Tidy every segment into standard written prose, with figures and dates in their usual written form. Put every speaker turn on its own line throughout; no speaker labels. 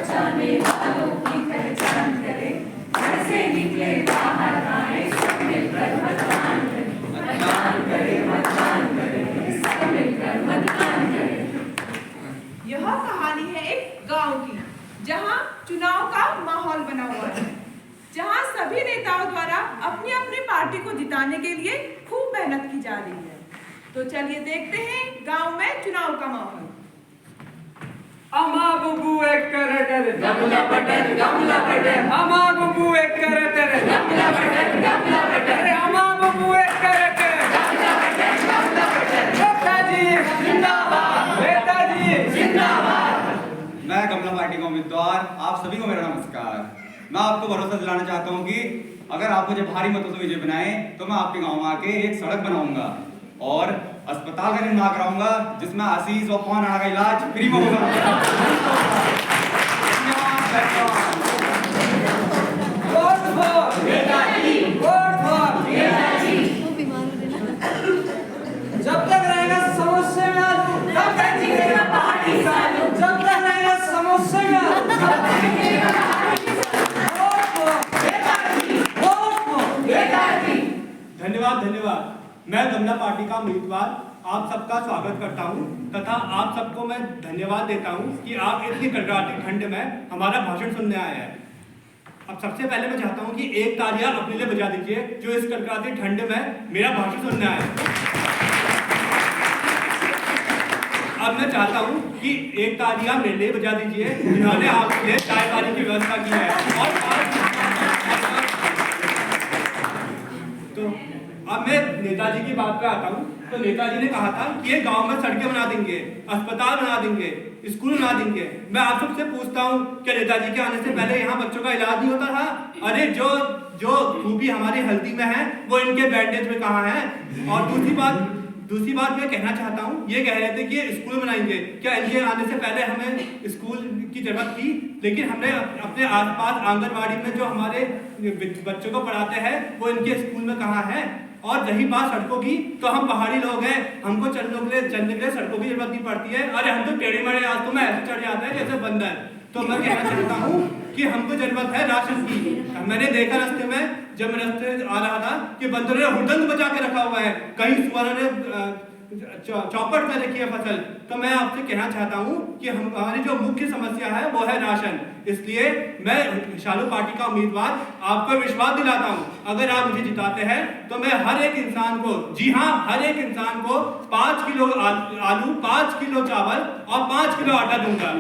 बचाने वालों की पहचान करें, घर से निकले बाहर आए, सब मिलकर मतदान करें, मतदान करें, मतदान करें, सब मिलकर मतदान करें।
यह कहानी है एक गांव की, जहां चुनाव का माहौल बना हुआ है, जहां सभी नेताओं द्वारा अपनी अपनी पार्टी को जिताने के लिए खूब मेहनत की जा रही है। तो चलिए देखते हैं गांव में चुनाव का माहौल।
अमा बुबू एक करटर
गमला बटन, गमला बटन,
अमा बुबू एक करटर
गमला बटन, गमला बटन,
अरे अमा बुबू एक करटर
गमला बटन, गमला बटन।
नेताजी
जिंदाबाद,
नेताजी
जिंदाबाद।
मैं कमला पार्टी का उम्मीदवार, आप सभी को मेरा नमस्कार। मैं आपको भरोसा दिलाना चाहता हूं कि अगर आप मुझे भारी मतों से विजय बनाए तो मैं आपके गांव में आके एक सड़क बनाऊंगा और अस्पताल का निर्माण कराऊंगा जिसमें आशीष और पवन का इलाज फ्री में होगा।
Vote for
Netaji,
vote for
Netaji.
जब तक रहेगा समोसे में आलू,
तब तक जीतेगा पार्टी सालू,
जब तक रहेगा समोसे में आलू,
तब तक जीतेगा party Salu.
Vote for
Netaji,
vote for
Netaji.
धन्यवाद धन्यवाद। मैं कमला पार्टी का उम्मीदवार आप सबका स्वागत करता हूं तथा आप सबको मैं धन्यवाद देता हूं कि आप इतनी कड़कड़ाती ठंड में हमारा भाषण सुनने आए हैं। अब सबसे पहले मैं चाहता हूं कि एक तालियां अपने लिए बजा दीजिए जो इस कड़कड़ाती ठंड में मेरा भाषण सुनने आए। अब मैं चाहता हूं कि एक तालियां मेरे लिए बजा दीजिए जिन्होंने आपके लिए चाय पानी की व्यवस्था की है। और तो अब मैं नेताजी की बात पे आता हूँ। तो नेताजी ने कहा था कि ये गांव में सड़कें बना देंगे, अस्पताल बना देंगे, स्कूल बना देंगे। मैं आप सबसे पूछता हूँ क्या नेताजी के आने से पहले यहाँ बच्चों का इलाज नहीं होता था? अरे जो खूबी हमारी हल्दी में है वो इनके बैंडेज में कहाँ है? और दूसरी बात मैं कहना चाहता हूँ, ये कह रहे थे कि ये स्कूल बनाएंगे, क्या इनके आने से पहले हमें स्कूल की जरूरत थी? लेकिन हमने अपने आसपास आंगनबाड़ी में जो हमारे बच्चों को पढ़ाते हैं वो इनके स्कूल में कहाँ है? और रही बात सड़कों की, तो हम पहाड़ी लोग हैं, हमको चलने के लिए सड़कों की जरूरत नहीं पड़ती है। अरे हम तो टेढ़े मेढ़े रास्तों में ऐसे चढ़ जाते हैं जैसे बंदर। तो मैं कहना चाहता हूँ कि हमको जरूरत है राशन की। मैंने देखा रास्ते में, जब मैं रास्ते आ रहा था कि बंदरों ने हुड़दंग बचा के रखा हुआ है, कहीं सुअरों ने चौपट में रखी है फसल। तो मैं आपसे कहना चाहता हूँ कि हमारी जो मुख्य समस्या है वो है राशन। इसलिए मैं शालू पार्टी का उम्मीदवार आपको विश्वास दिलाता हूँ, अगर आप मुझे जिताते हैं तो मैं हर एक इंसान को, जी हाँ हर एक इंसान को 5 किलो आलू, 5 किलो चावल और 5 किलो आटा दूंगा।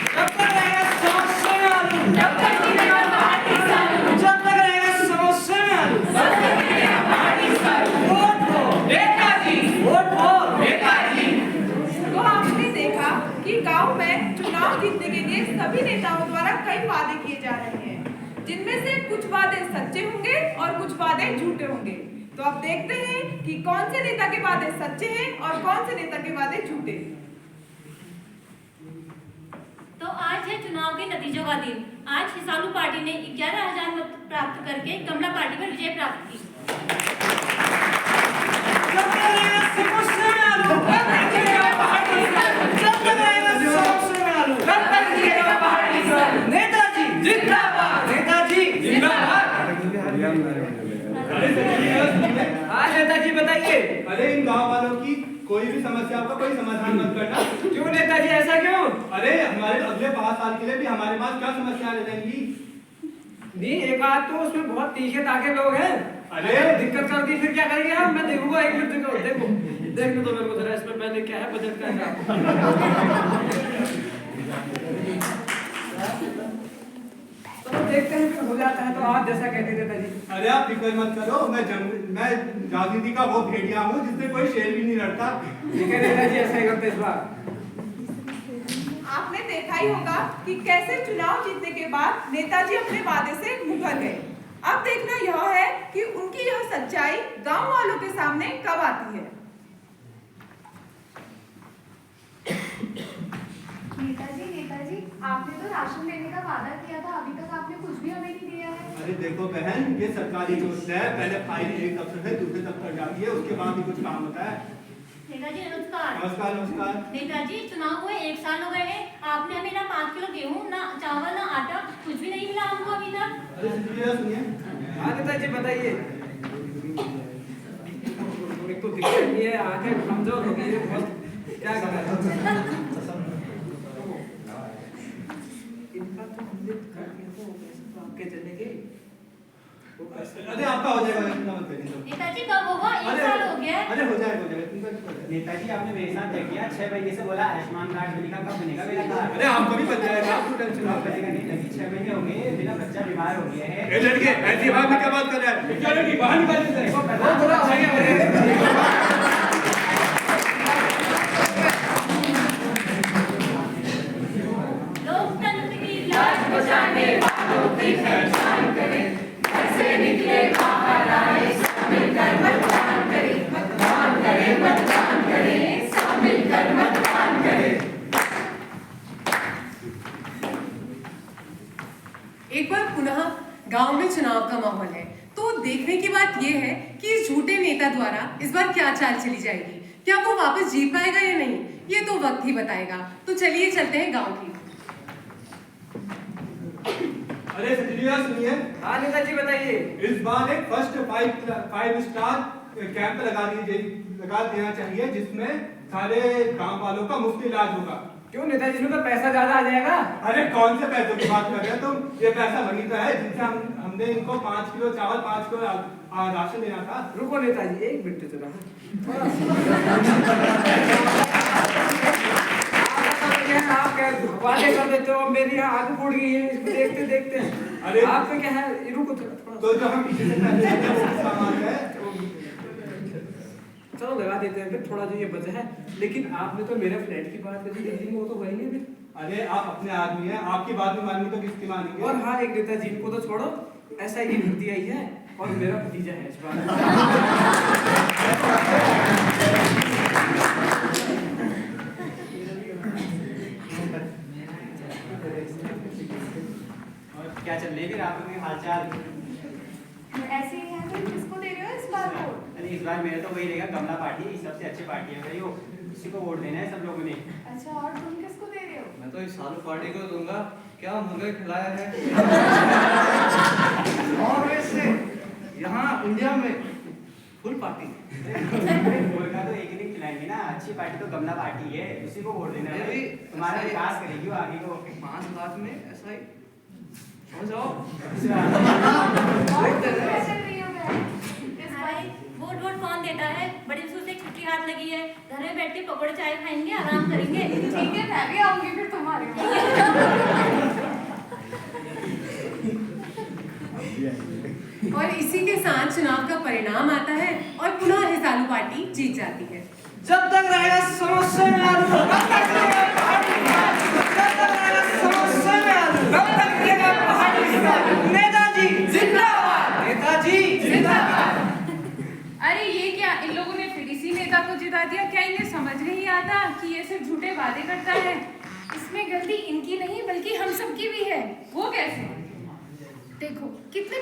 जब तक रहेगा समोसे में आलू,
जब तक जीतेगा पार्टी सालू,
जब तक रहेगा समोसे में आलू,
तब तक जीतेगा party Salu.
Vote for
Netaji,
vote for
Netaji.
तो आपने देखा कि गांव में चुनाव जीतने के लिए सभी नेताओं द्वारा कई वादे किए जा रहे हैं, जिनमें से कुछ वादे सच्चे होंगे और कुछ वादे झूठे होंगे। तो अब देखते हैं कि कौन से नेता के वादे सच्चे हैं और कौन से नेता के वादे झूठे।
तो आज है चुनाव के नतीजों का दिन। आज हिसालू पार्टी ने 11,000 मत प्राप्त करके कमला पार्टी पर विजय प्राप्त की।
जब तक रहेगा समोसे में आलू,
तब तक जीतेगा पार्टी सालू,
जब तक रहेगा समोसे में आलू,
तब तक जीतेगा पार्टी सालू।
नेताजी
जिंदाबाद,
नेताजी
जिंदाबाद।
हाँ नेताजी बताइए।
अरे इन गाँव वालों की कोई भी समस्या का कोई समाधान मत करना।
क्यों नेताजी ऐसा क्यों?
अरे हमारे अगले 5 साल के लिए भी हमारे पास क्या समस्या रह जाएंगी?
नहीं एक आध तो उसमें बहुत तीखे ताके लोग हैं।
अरे
दिक्कत कर दी फिर क्या करेंगे हम? मैं देखूंगा एक मिनट, देखो देखने दो मेरे को जरा, इसमें मैंने क्या है बजट का तो देखते हैं फिर हो जाता है तो आप जैसा कहते थे नेताजी।
अरे आप फिक्र मत करो, मैं राजनीति का वो भेड़िया हूँ जिससे कोई शेर भी नहीं लड़ता।
ठीक है नेताजी ऐसा ही करते इस बार।
आपने देखा ही होगा कि कैसे चुनाव जीतने के बाद नेताजी अपने वादे से मुकर गए। अब देखना यह है कि उनकी यह सच्चाई गांव वालों के सामने कब आती है।
नेताजी आपने तो राशन देने का वादा किया था, अभी तक आपने कुछ भी हमें नहीं दिया है।
अरे देखो बहन, ये सरकारी योजना है, पहले फाइल एक दफ्तर से दूसरे दफ्तर जाती है, उसके बाद ही कुछ काम होता है।
नेताजी नमस्कार।
नमस्कार नमस्कार।
नेताजी चुनाव हुए 1 साल हो गए हैं, आपने हमें ना 5 किलो गेहूं, ना चावल, ना आटा, कुछ भी नहीं मिला हमको अभी तक।
अरे सुनिए।
हाँ नेताजी बताइए। एक तो दिक्कत ये है, आंखें कमजोर हो गई है बहुत, क्या करें। इनका तो हमने कर दिया तो पैसे तो आपके चले गए।
अरे आपका हो जाएगा, इतना मत करिए।
नेताजी कब होगा? 1 साल हो गया है।
अरे हो जाएगा इनका क्यों कर रहे हैं?
नेताजी आपने मेरे साथ तय किया 6 महीने से बोला आयुष्मान कार्ड बनेगा, कब बनेगा मेरा कार्ड?
अरे आपको भी बन जाएगा, आप क्यों टेंशन
कब
आप
बनेगा? नेताजी 6 महीने हो गए, मेरा बच्चा बीमार हो गया है।
ए लड़के ऐसी बात में क्या बात कर रहा है? क्या लड़की बाहर निकाल दे।
लोकतंत्र की लाज
बचाने वालों की पहचान करें, घर से निकले बाहर आए, सब मिलकर मतदान करें, मतदान करें, मतदान करें, सब मिलकर मतदान करें।
एक बार पुनः गांव में चुनाव का माहौल है, तो देखने की बात यह है कि इस झूठे नेता द्वारा इस बार क्या चाल चली जाएगी। क्या वो वापस जीत पाएगा या नहीं, ये तो वक्त ही बताएगा। तो चलिए चलते हैं गांव की।
अरे सचिलिया सुनिए।
हाँ नेताजी बताइए।
इस बार एक फर्स्ट 5 स्टार कैंप लगा देना चाहिए, जिसमें सारे गांव वालों का मुफ्त इलाज होगा।
क्यों नेताजी, इसमें तो पैसा ज्यादा आ जाएगा।
अरे कौन से पैसों की बात कर रहे हैं तुम? ये पैसा वही तो है जिससे हमने इनको 5 किलो चावल, 5 किलो राशन देना था।
रुको नेताजी, एक मिनट जरा। आप क्या वादे कर देते हो, मेरी यहाँ आग फूट गई है इसको देखते देखते।
अरे
आपका क्या है, रुको थोड़ा।
तो जो हम पीछे से पैसे देते हैं वो सामान है।
चलो लगा देते हैं फिर, थोड़ा जो ये बचा है। लेकिन आपने तो मेरे फ्लैट की बात करी थी, वो तो वही है फिर।
अरे आप अपने आदमी हैं, आपकी बात नहीं मानेंगे तो किसकी मानेंगे?
और हाँ एक नेताजी, इनको तो छोड़ो, ऐसा ही भर्ती आई है और मेरा भतीजा है इस बार।
और क्या चल रही है फिर आपके हालचाल?
ऐसे ही है, फिर किसको दे रहे हो इस बार वोट?
अरे इस बार मेरा तो वही रहेगा, कमला पार्टी सबसे अच्छी पार्टी है भाई, वो इसी को वोट देना है सब लोगों ने।
अच्छा, और तुम किसको दे रहे हो?
मैं तो इस सालू पार्टी को दूंगा, क्या मुर्गे खिलाया है। और वैसे यहाँ इंडिया में फुल पार्टी।
मुर्गा तो एक ही दिन खिलाएंगे ना, अच्छी पार्टी तो कमला पार्टी है, उसी को वोट देना है भाई। तुम्हारा विकास करेगी वो आगे को।
5 लाख में ऐसा ही समझ जाओ।
और तुम कैसे रही हो बहन? इस बार
भाई वोट कौन देता है? बड़ी मुश्किल से छुट्टी हाथ लगी है, घर में बैठ के पकौड़े चाय खाएंगे, आराम करेंगे।
ठीक है, मैं भी आऊंगी फिर तुम्हारे वहाँ।
और इसी के साथ चुनाव का परिणाम आता है और पुनः हिसालू पार्टी जीत जाती है।
जब तक रहेगा समस्या में आलू, तब तक रहेगा पहाड़ी विकास, जब तक रहेगा समस्या में आलू, तब तक रहेगा पहाड़ी विकास। नेताजी जिंदाबाद, नेताजी जिंदाबाद।
अरे ये क्या, इन लोगों ने फिर इसी नेता को जिता दिया? क्या इन्हें समझ नहीं आता कि ये सिर्फ झूठे वादे करता है?
इसमें गलती इनकी नहीं बल्कि हम सबकी भी है।
वो कैसे?
देखो कितने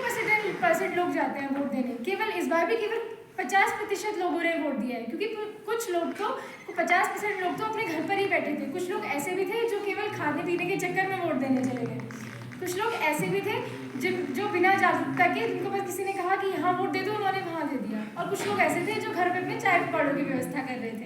परसेंट लोग जाते हैं वोट देने। केवल इस बार भी केवल 50% लोगों ने वोट दिया है, क्योंकि कुछ लोग तो 50% लोग तो अपने घर पर ही बैठे थे। कुछ लोग ऐसे भी थे जो केवल खाने पीने के चक्कर में वोट देने चले गए। कुछ लोग ऐसे भी थे जो बिना जागरूकता के, जिनको बस किसी ने कहा कि यहाँ वोट दे दो, उन्होंने वहाँ दे दिया। और कुछ लोग ऐसे थे जो घर पे अपने चाय पकौड़ों की व्यवस्था कर रहे थे।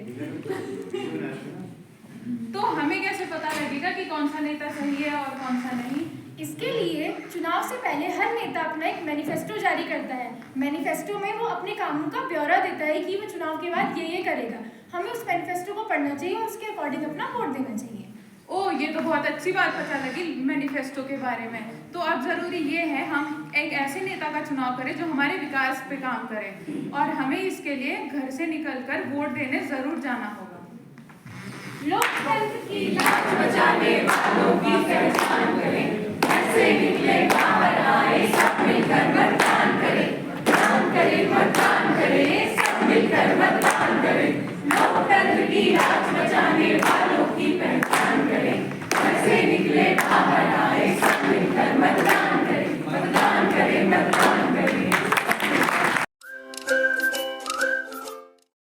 तो हमें कैसे पता लगेगा कि कौन सा नेता सही है और कौन सा नहीं?
इसके लिए चुनाव से पहले हर नेता अपना एक मैनिफेस्टो जारी करता है। मैनिफेस्टो में वो अपने कामों का ब्यौरा देता है कि वो चुनाव के बाद ये करेगा। हमें उस मैनिफेस्टो को पढ़ना चाहिए और उसके अकॉर्डिंग अपना वोट देना चाहिए।
ओह, ये तो बहुत अच्छी बात पता लगी मैनिफेस्टो के बारे में। तो अब जरूरी ये है हम एक ऐसे नेता का चुनाव करें जो हमारे विकास पे काम करे, और हमें इसके लिए घर से निकलकर वोट देने जरूर जाना होगा।
लोकतंत्र की
लाज बचाने वालों की पहचान करें, घर से निकले बाहर आए, सब मिलकर